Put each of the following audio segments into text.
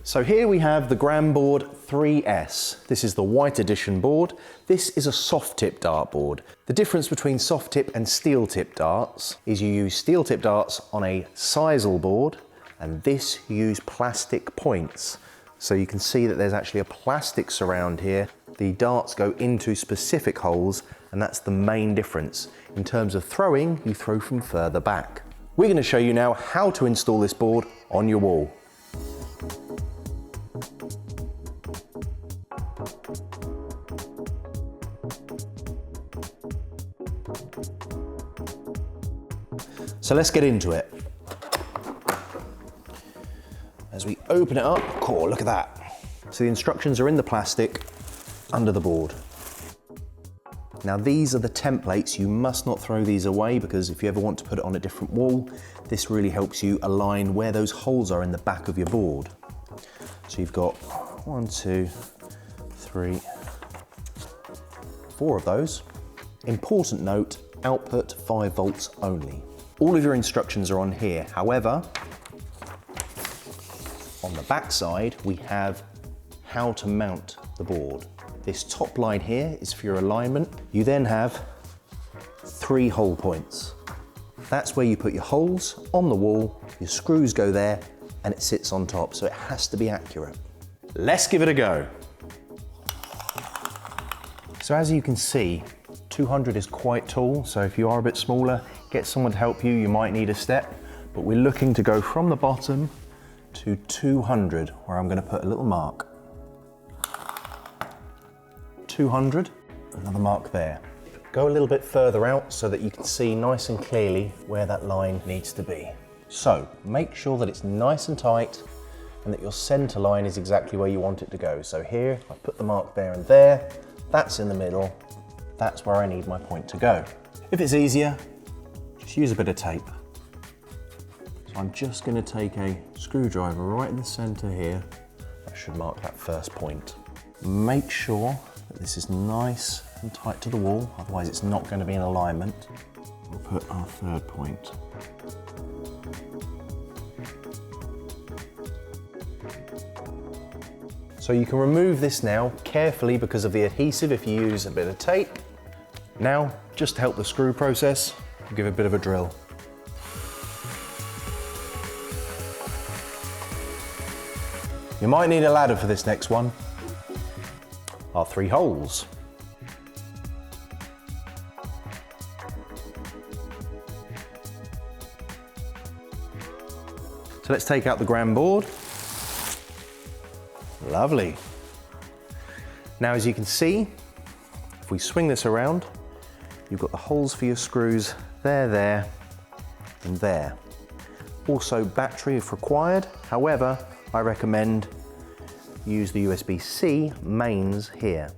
So here we have the Granboard 3S. This is the white edition board. This is a soft tip dartboard. The difference between soft tip and steel tip darts is you use steel tip darts on a sisal board, and this you use plastic points. So you can see that there's actually a plastic surround here. The darts go into specific holes, and that's the main difference. In terms of throwing, you throw from further back. We're going to show you now how to install this board on your wall. So let's get into it. As we open it up, cool, look at that. So the instructions are in the plastic under the board. Now these are the templates. You must not throw these away, because if you ever want to put it on a different wall, this really helps you align where those holes are in the back of your board. So you've got 1, 2, 3, 4 of those. Important note, output 5 volts only. All of your instructions are on here. However, on the back side, we have how to mount the board. This top line here is for your alignment. You then have 3 hole points. That's where you put your holes on the wall, your screws go there, and it sits on top, so it has to be accurate. Let's give it a go. So as you can see, 200 is quite tall, so if you are a bit smaller, get someone to help you, you might need a step, but we're looking to go from the bottom to 200, where I'm going to put a little mark. 200, another mark there. Go a little bit further out so that you can see nice and clearly where that line needs to be. So make sure that it's nice and tight and that your center line is exactly where you want it to go. So here, I put the mark there and there, that's in the middle, that's where I need my point to go. If it's easier, just use a bit of tape. So I'm just going to take a screwdriver right in the center here. That should mark that first point. Make sure that this is nice and tight to the wall, otherwise it's not going to be in alignment. We'll put our third point. So you can remove this now carefully because of the adhesive if you use a bit of tape. Now, just to help the screw process, we'll give it a bit of a drill. You might need a ladder for this next one. Our 3 holes. So let's take out the Granboard. Lovely. Now as you can see, if we swing this around, you've got the holes for your screws there, and there. Also battery if required. However, I recommend use the USB-C mains here.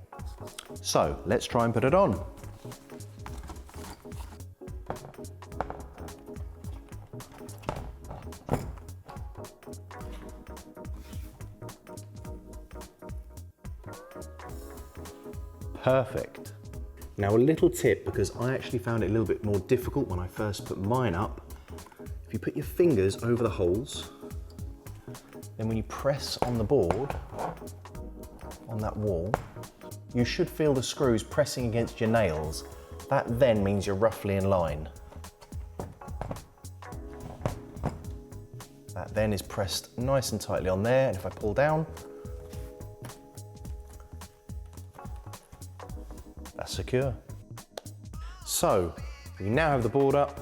So let's try and put it on. Perfect. Now a little tip, because I actually found it a little bit more difficult when I first put mine up. If you put your fingers over the holes, then when you press on the board, on that wall, you should feel the screws pressing against your nails. That then means you're roughly in line. That then is pressed nice and tightly on there, and if I pull down, that's secure. So, we now have the board up.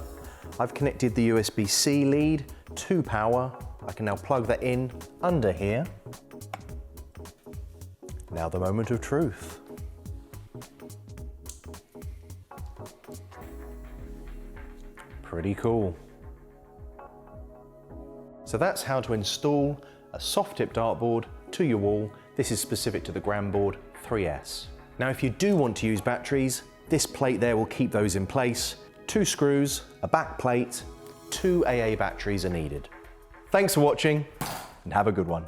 I've connected the USB-C lead to power. I can now plug that in under here. Now the moment of truth. Pretty cool. So that's how to install a soft tip dartboard to your wall. This is specific to the Granboard 3S. Now if you do want to use batteries, this plate there will keep those in place. 2 screws, a back plate, 2 AA batteries are needed. Thanks for watching and have a good one.